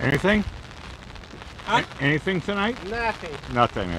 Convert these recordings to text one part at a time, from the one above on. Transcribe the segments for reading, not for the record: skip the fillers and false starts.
Anything? Huh? Anything tonight? Nothing. Nothing.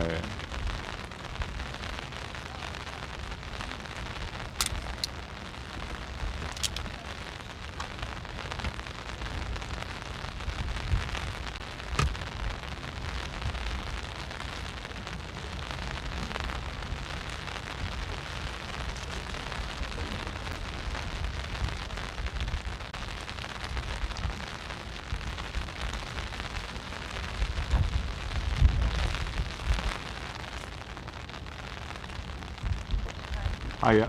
Hiya.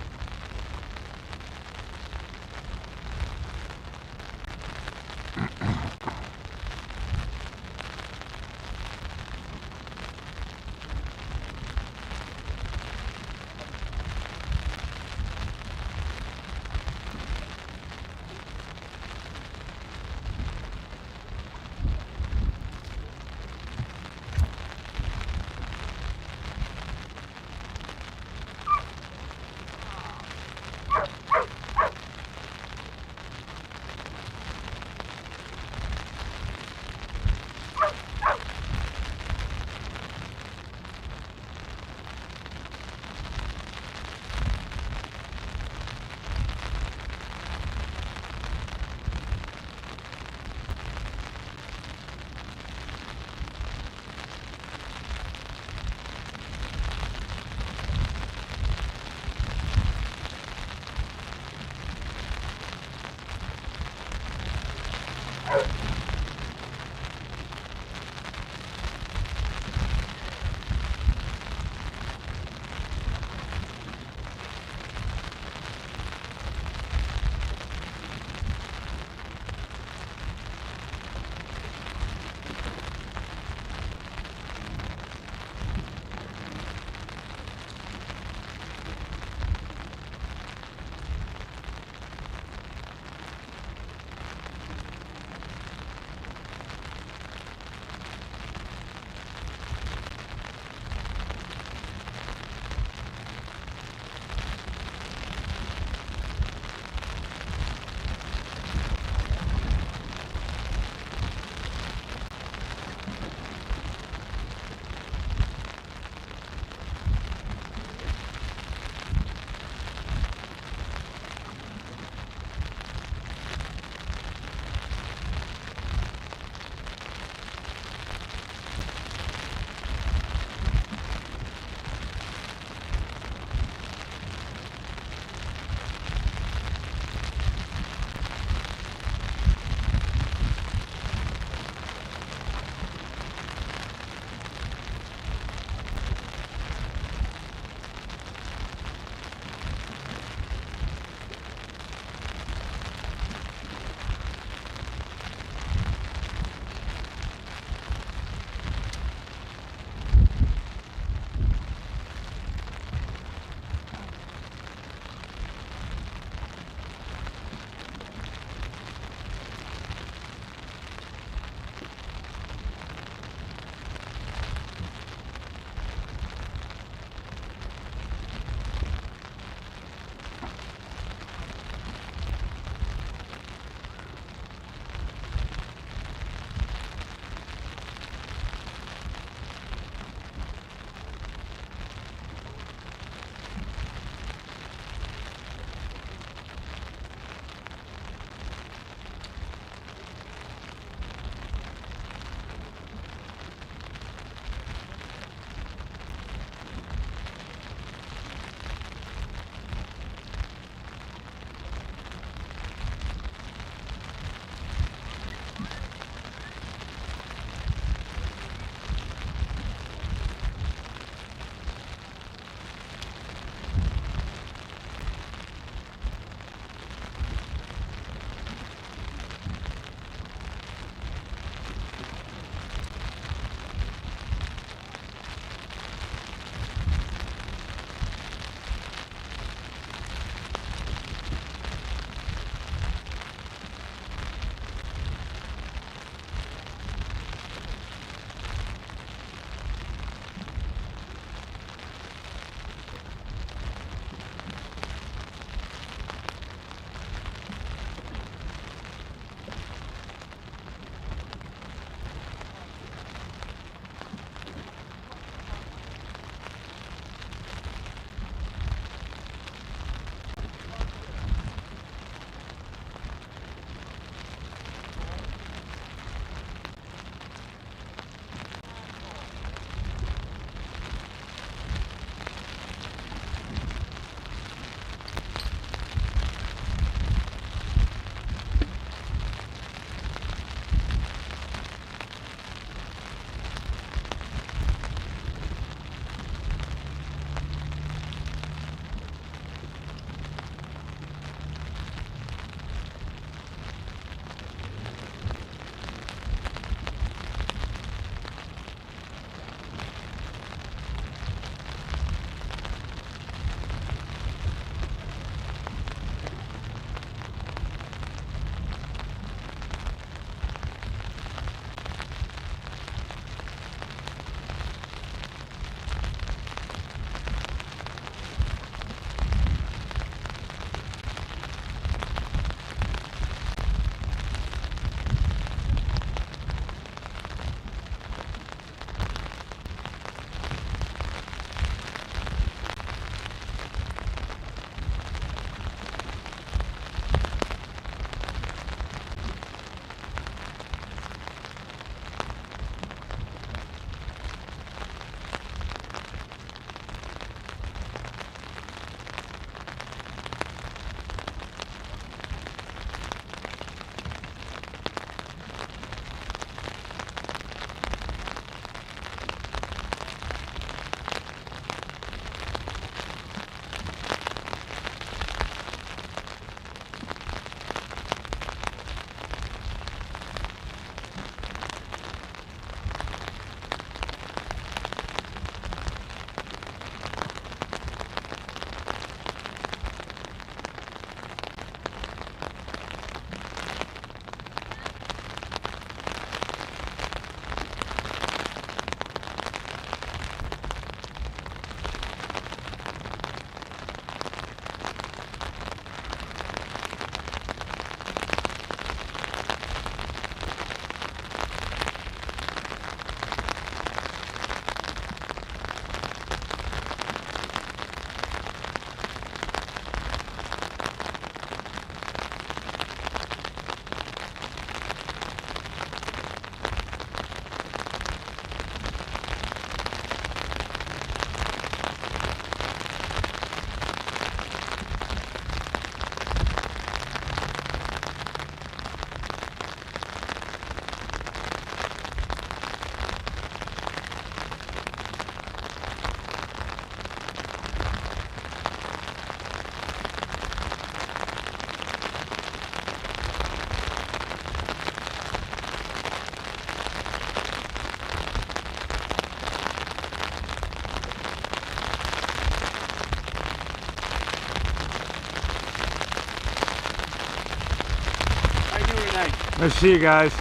Thanks. Nice to see you guys.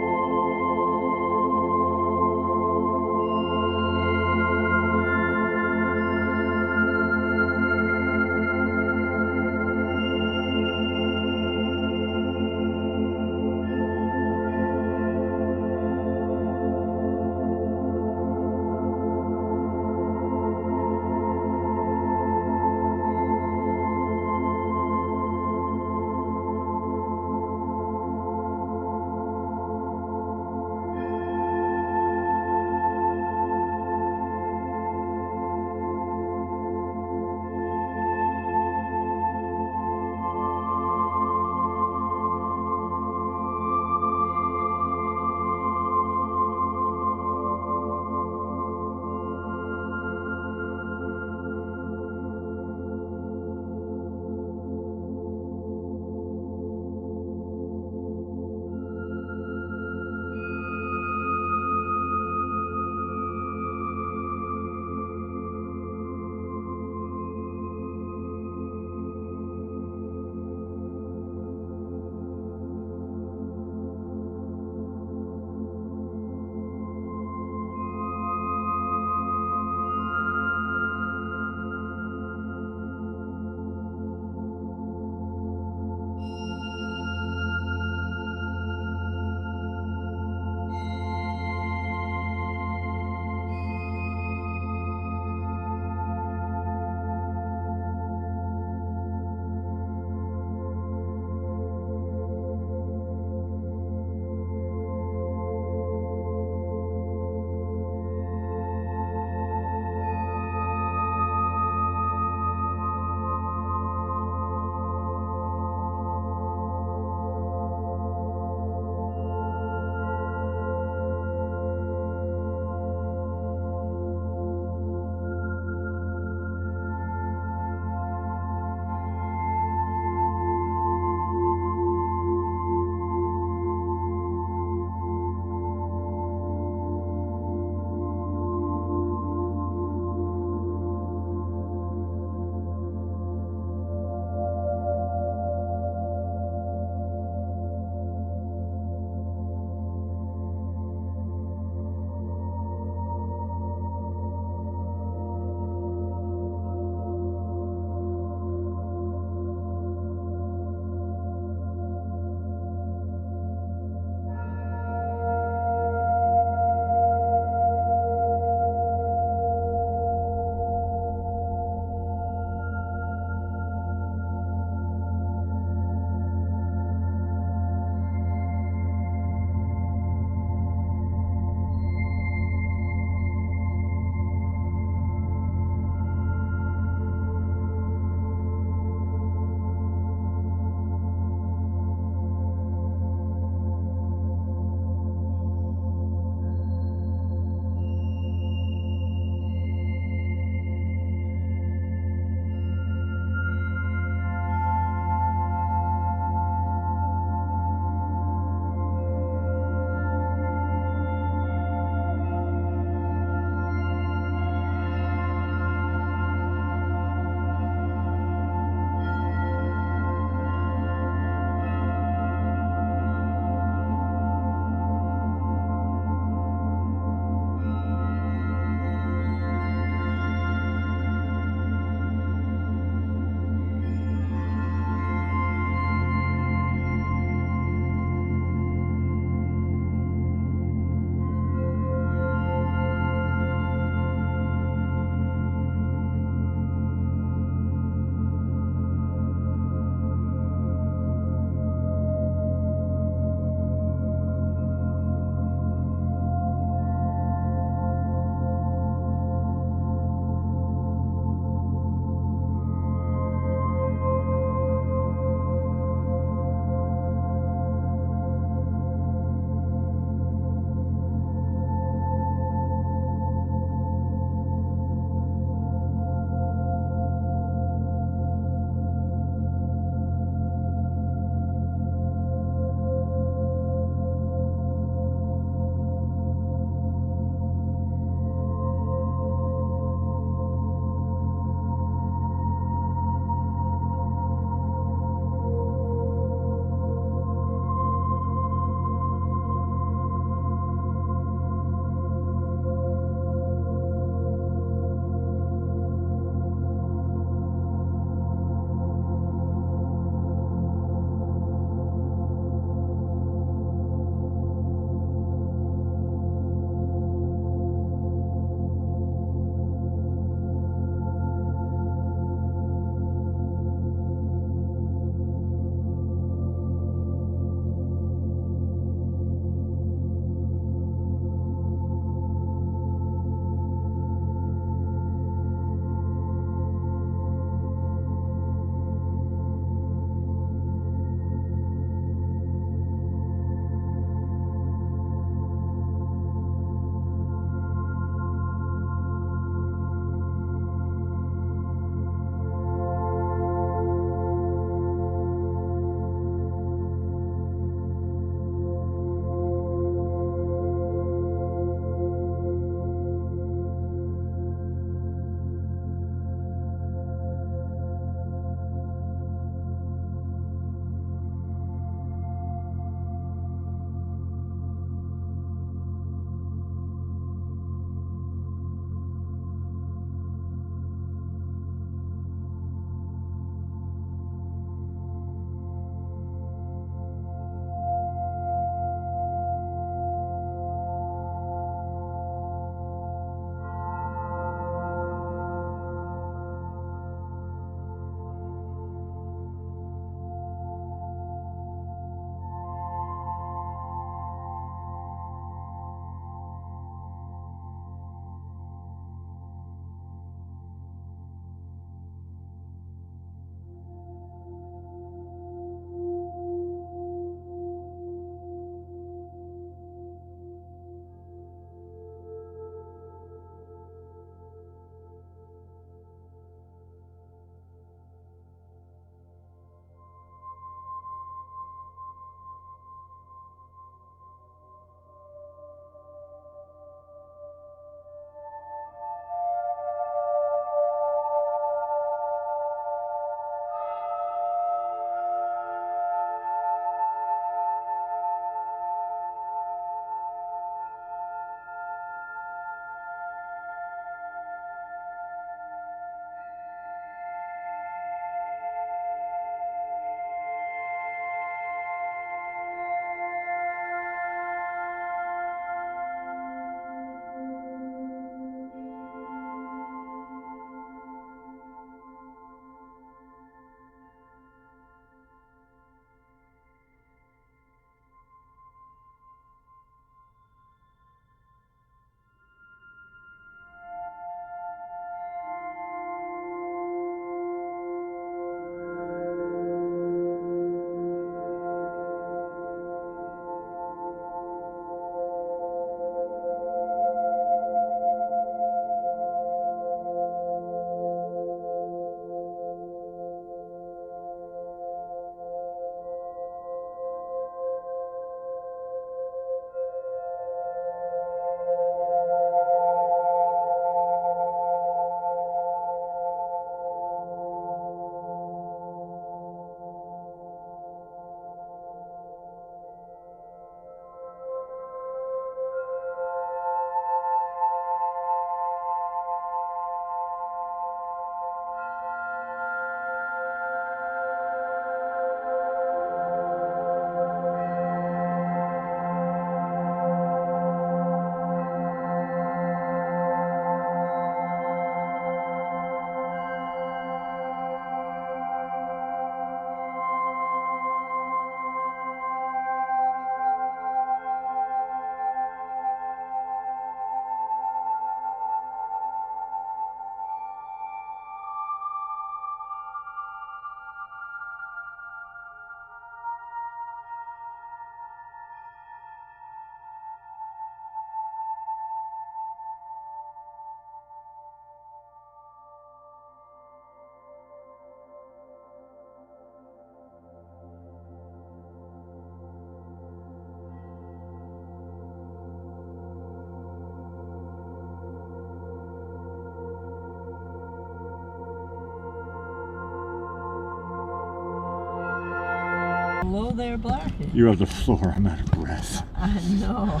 there, Blackie? You're on the floor. I'm out of breath. I know.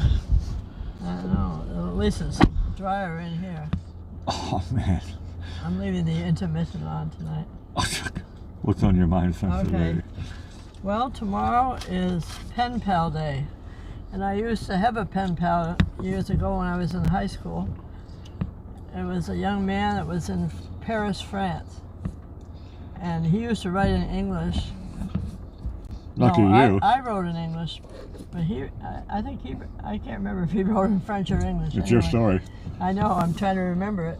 At least it's drier in here. Oh, man. I'm leaving the intermittent on tonight. What's on your mind, Sensitive Lady? Well, tomorrow is Pen Pal Day. And I used to have a pen pal years ago when I was in high school. It was a young man that was in Paris, France. And he used to write in English. Lucky you. I wrote in English, but I can't remember if he wrote in French or English. It's your story. I know, I'm trying to remember it.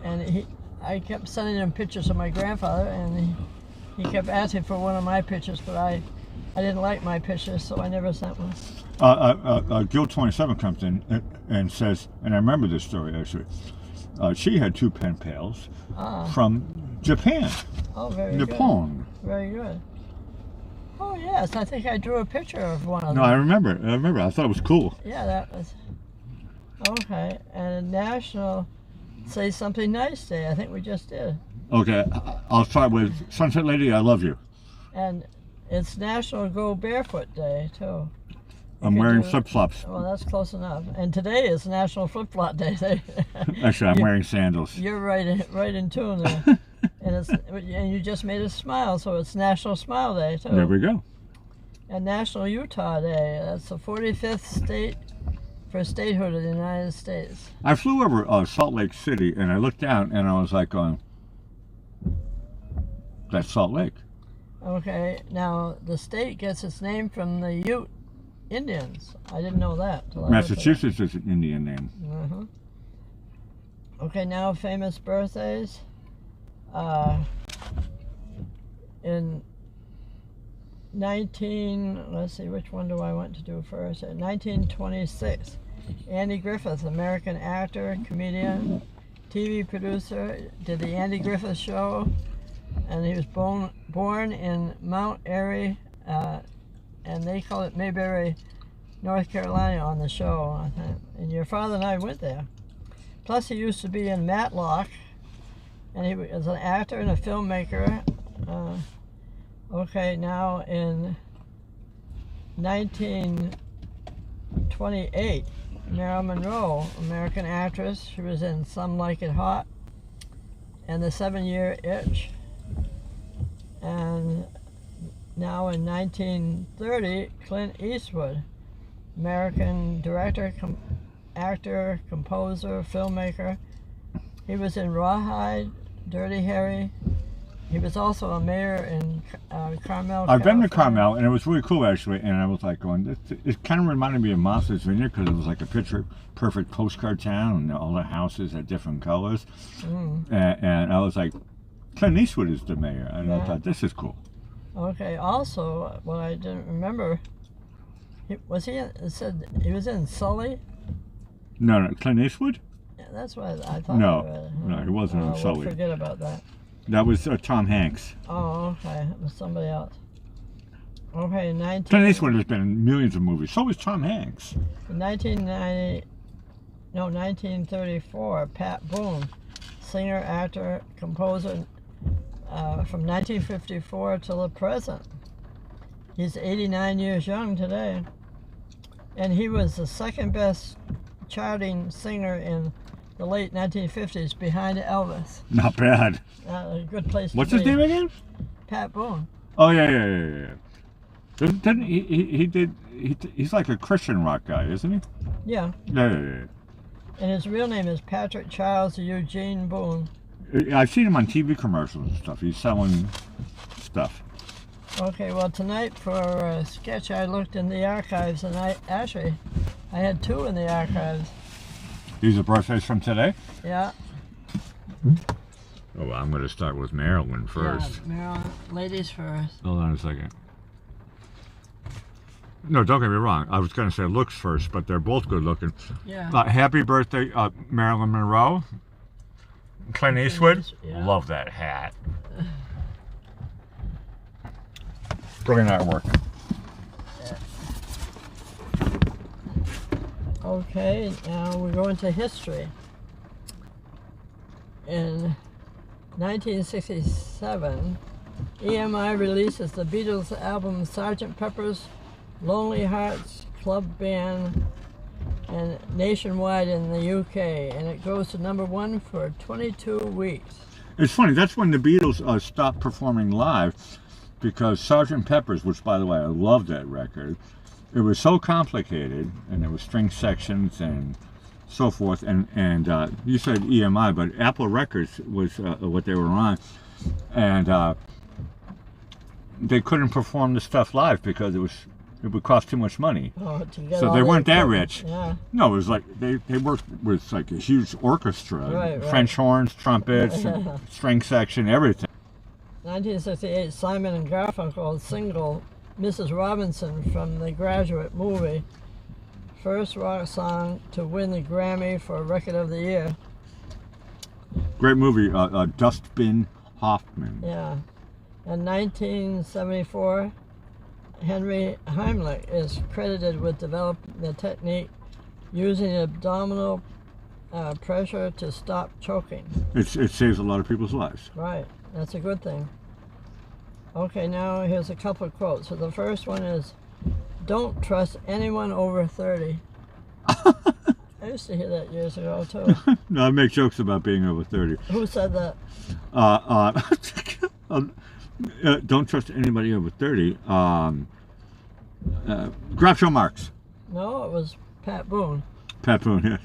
And I kept sending him pictures of my grandfather, and he kept asking for one of my pictures, but I didn't like my pictures, so I never sent one. Gil 27 comes in and says, and I remember this story actually, she had 2 pen pals from Japan. Oh, very Nippon. Good. Very good. Oh, yes, I think I drew a picture of one of them. No, I remember. I thought it was cool. Yeah, that was... Okay, and National Say Something Nice Day. I think we just did. Okay, I'll start with Sunset Lady, I love you. And it's National Go Barefoot Day, too. I'm wearing flip-flops. Well, that's close enough. And today is National Flip-Flop Day. Actually, I'm wearing sandals. You're right in tune there. and you just made us smile, so it's National Smile Day, too. There we go. And National Utah Day. That's the 45th state for statehood of the United States. I flew over Salt Lake City, and I looked down, and I was like going, that's Salt Lake. Okay, now the state gets its name from the Ute Indians. I didn't know that. Massachusetts is an Indian name. Okay, now famous birthdays. In let's see, which one do I want to do first? In 1926, Andy Griffith, American actor, comedian, TV producer, did the Andy Griffith Show, and he was born in Mount Airy, and they call it Mayberry, North Carolina on the show, I think. And your father and I went there. Plus he used to be in Matlock, and he was an actor and a filmmaker. Okay, now in 1928, Marilyn Monroe, American actress, she was in Some Like It Hot and The 7-Year Itch. And now in 1930, Clint Eastwood, American director, actor, composer, filmmaker. He was in Rawhide, Dirty Harry. He was also a mayor in Carmel, I've been to Carmel, and it was really cool, actually, and I was like going, it kind of reminded me of Martha's Vineyard, because it was like a picture-perfect postcard town, and all the houses had different colors. And I was like, Clint Eastwood is the mayor, and I thought, this is cool. Okay, also, what I didn't remember, it was in Sully? No, Clint Eastwood? Yeah, that's what I thought. No, he wasn't in Sully. We'll forget about that. That was Tom Hanks. Oh, okay. It was somebody else. Okay, Clint Eastwood has been in millions of movies. So was Tom Hanks. In 1934, Pat Boone, singer, actor, composer, from 1954 till the present. He's 89 years young today. And he was the second best charting singer in the late 1950s, behind Elvis. Not bad. A good place to What's be. his name again? Pat Boone. Oh, yeah. Didn't he's like a Christian rock guy, isn't he? Yeah. Yeah. And his real name is Patrick Charles Eugene Boone. I've seen him on TV commercials and stuff. He's selling stuff. Okay, well, tonight for a sketch, I looked in the archives, and I had 2 in the archives. These are birthdays from today? Yeah. Oh, well, I'm going to start with Marilyn first. Yeah, Marilyn, ladies first. Hold on a second. No, don't get me wrong. I was going to say looks first, but they're both good looking. Yeah. Happy birthday, Marilyn Monroe. Clint Eastwood. Yeah. Love that hat. Brilliant artwork. Okay, now we're going to history. In 1967, EMI releases the Beatles album Sgt. Pepper's Lonely Hearts Club Band and nationwide in the UK, and it goes to #1 for 22 weeks. It's funny, that's when the Beatles stopped performing live, because Sgt. Pepper's, which by the way I love that record, it was so complicated, and there was string sections and so forth, and you said EMI, but Apple Records was what they were on, and they couldn't perform the stuff live because it would cost too much money. Oh, so they weren't that rich. Yeah. No, it was like they worked with like a huge orchestra, right. French horns, trumpets, string section, everything. 1968, Simon and Garfunkel single Mrs. Robinson from the Graduate movie. First rock song to win the Grammy for Record of the Year. Great movie, Dustbin Hoffman. Yeah. In 1974, Henry Heimlich is credited with developing the technique using abdominal pressure to stop choking. It saves a lot of people's lives. Right, that's a good thing. Okay, now here's a couple of quotes. So the first one is, "Don't trust anyone over 30." I used to hear that years ago too. No, I make jokes about being over 30. Who said that? Don't trust anybody over 30. Groucho Marx. No, it was Pat Boone. Pat Boone, yeah.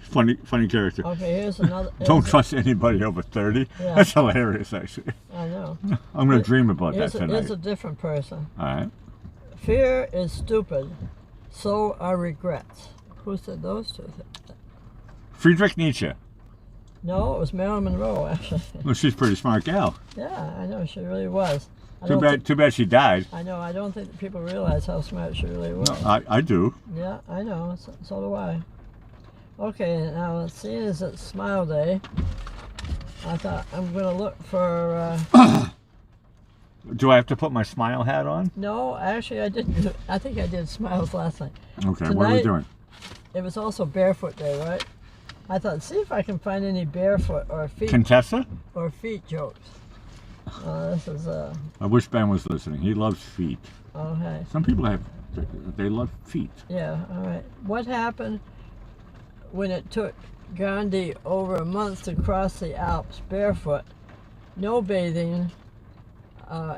Funny character. Okay, here's another. Don't trust anybody over 30. Yeah. That's hilarious, actually. I know. I'm going to dream about that tonight. Here's a different person. All right. Fear is stupid, so are regrets. Who said those two things? Friedrich Nietzsche. No, it was Marilyn Monroe, actually. Well, she's a pretty smart gal. Yeah, I know, she really was. Too bad she died. I know, I don't think that people realize how smart she really was. No, I do. Yeah, I know, so do I. Okay, now seeing as it's Smile Day, I thought I'm going to look for... Do I have to put my smile hat on? No, actually I didn't. I think I did smiles last night. Okay, Tonight, what are we doing? It was also Barefoot Day, right? I thought, see if I can find any barefoot or feet Contessa? or feet jokes. This is I wish Ben was listening. He loves feet. okay. Some people they love feet. Yeah, all right. What happened when it took Gandhi over a month to cross the Alps barefoot? No bathing.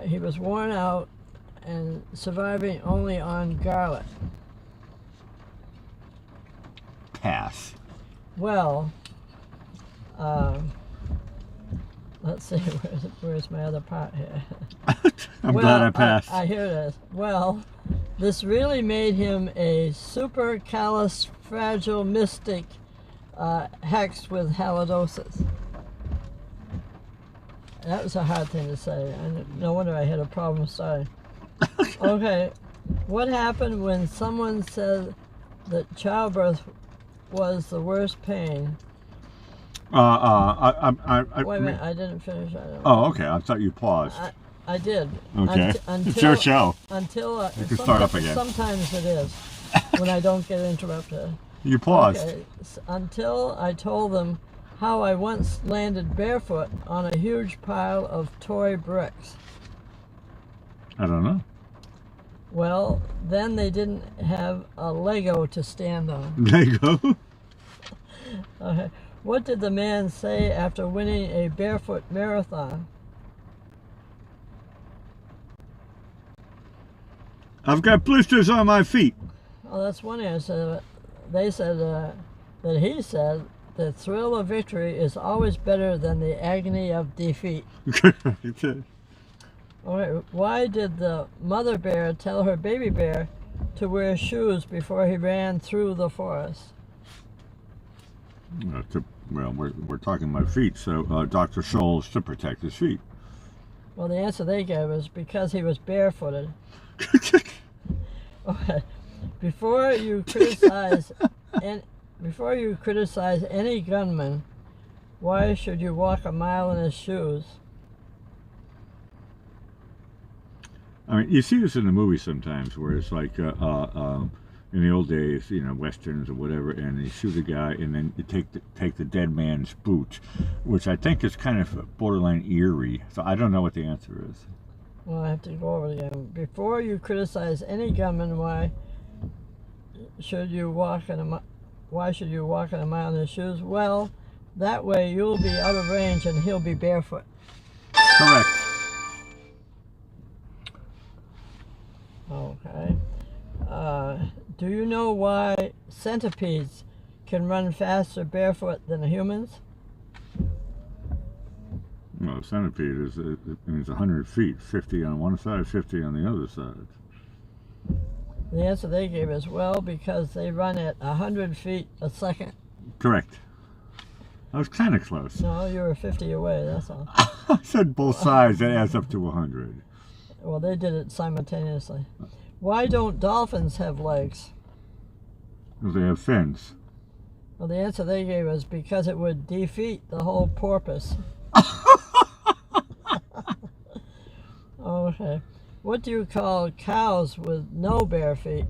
He was worn out and surviving only on garlic. Pass. Well, let's see, where's my other part here? I'm glad I passed. Here it is. Well, this really made him a supercalifragilistic hex with halitosis. That was a hard thing to say. No wonder I had a problem starting. Okay, what happened when someone said that childbirth was the worst pain? Wait a minute, I didn't finish. Okay. I thought you paused. I did. Okay. It's your show. Until you can start up again. Sometimes it is when I don't get interrupted. You paused. Okay. Until I told them how I once landed barefoot on a huge pile of toy bricks. I don't know. Well, then they didn't have a Lego to stand on. Lego? Okay. What did the man say after winning a barefoot marathon? I've got blisters on my feet. Well, that's one answer. They said that he said the thrill of victory is always better than the agony of defeat. All right. Why did the mother bear tell her baby bear to wear shoes before he ran through the forest? Well, we're talking about feet, so Dr. Scholl's to protect his feet. Well, the answer they gave was because he was barefooted. Okay. Before you criticize any gunman, why should you walk a mile in his shoes? I mean, you see this in the movie sometimes, where it's like in the old days, you know, westerns or whatever, and you shoot a guy, and then you take the dead man's boot, which I think is kind of borderline eerie. So I don't know what the answer is. Well, I have to go over it again. Before you criticize any gunman, why should you walk in a mile in his shoes? Well, that way you'll be out of range and he'll be barefoot. Correct. Okay. Do you know why centipedes can run faster barefoot than humans? Well, centipede is it means 100 feet, 50 on one side, 50 on the other side. The answer they gave is, well, because they run at 100 feet a second. Correct. I was kind of close. No, you were 50 away, that's all. I said both sides, that adds up to 100. Well, they did it simultaneously. Why don't dolphins have legs? Because they have fins. Well, the answer they gave was because it would defeat the whole purpose. Okay. What do you call cows with no bare feet?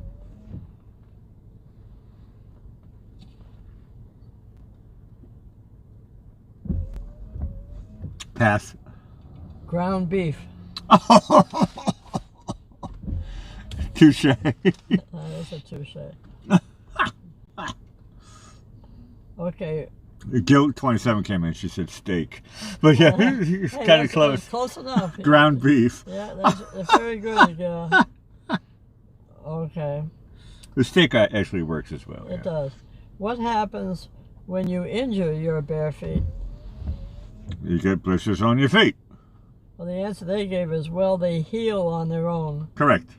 Pass. Ground beef. Touche. That's a touche. Okay. Guilt 27 came in. She said steak, but yeah, it's Hey, kind of close. Close enough. Ground beef. Yeah, that's very good. Yeah. Okay. The steak actually works as well. It does. What happens when you injure your bare feet? You get blisters on your feet. Well, the answer they gave is, well, they heal on their own. Correct.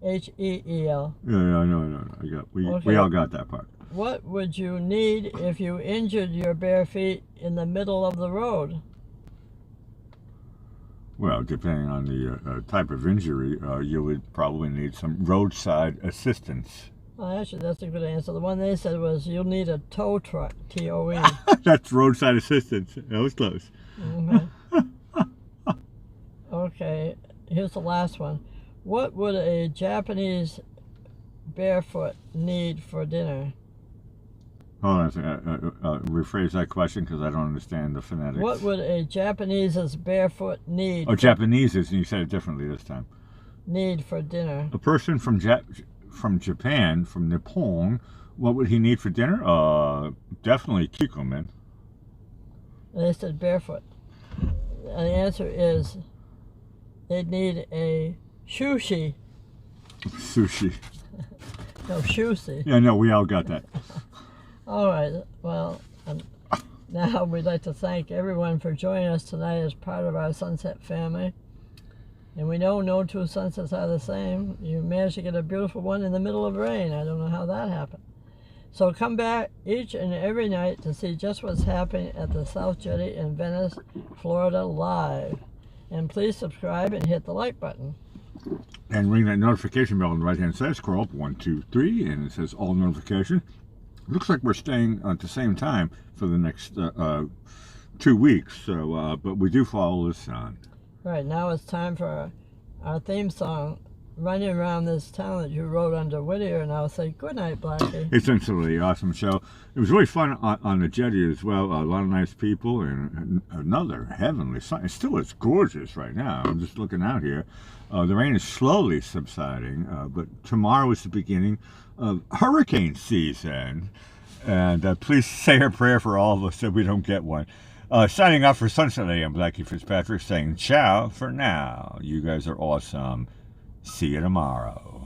H-E-E-L. Yeah, I know. We all got that part. What would you need if you injured your bare feet in the middle of the road? Well, depending on the type of injury, you would probably need some roadside assistance. Well, actually, that's a good answer. The one they said was you'll need a tow truck, T-O-E. That's roadside assistance. That was close. Okay. Okay, here's the last one. What would a Japanese barefoot need for dinner? Hold on a second. Rephrase that question because I don't understand the phonetics. What would a Japanese's barefoot need? Oh, Japanese is, and you said it differently this time. Need for dinner. A person from Japan, from Nippon, what would he need for dinner? Definitely kikomen. They said barefoot. The answer is they'd need a sushi. Sushi. No, sushi. Yeah, no, we all got that. All right. Well, now we'd like to thank everyone for joining us tonight as part of our Sunset family. And we know no two sunsets are the same. You managed to get a beautiful one in the middle of rain. I don't know how that happened. So come back each and every night to see just what's happening at the South Jetty in Venice, Florida live. And please subscribe and hit the like button. And ring that notification bell on the right-hand side. Scroll up 1, 2, 3, and it says all notification. Looks like we're staying at the same time for the next 2 weeks. So, but we do follow this on. Right, now it's time for our theme song, Running Around This Town, that you wrote under Whittier, and I'll say good night, Blackie. It's absolutely an awesome show. It was really fun on the jetty as well. A lot of nice people and another heavenly sun. It still is gorgeous right now. I'm just looking out here. The rain is slowly subsiding, but tomorrow is the beginning of hurricane season. And please say a prayer for all of us that we don't get one. Signing off for Sunset AM, Blackie Fitzpatrick saying ciao for now. You guys are awesome. See you tomorrow.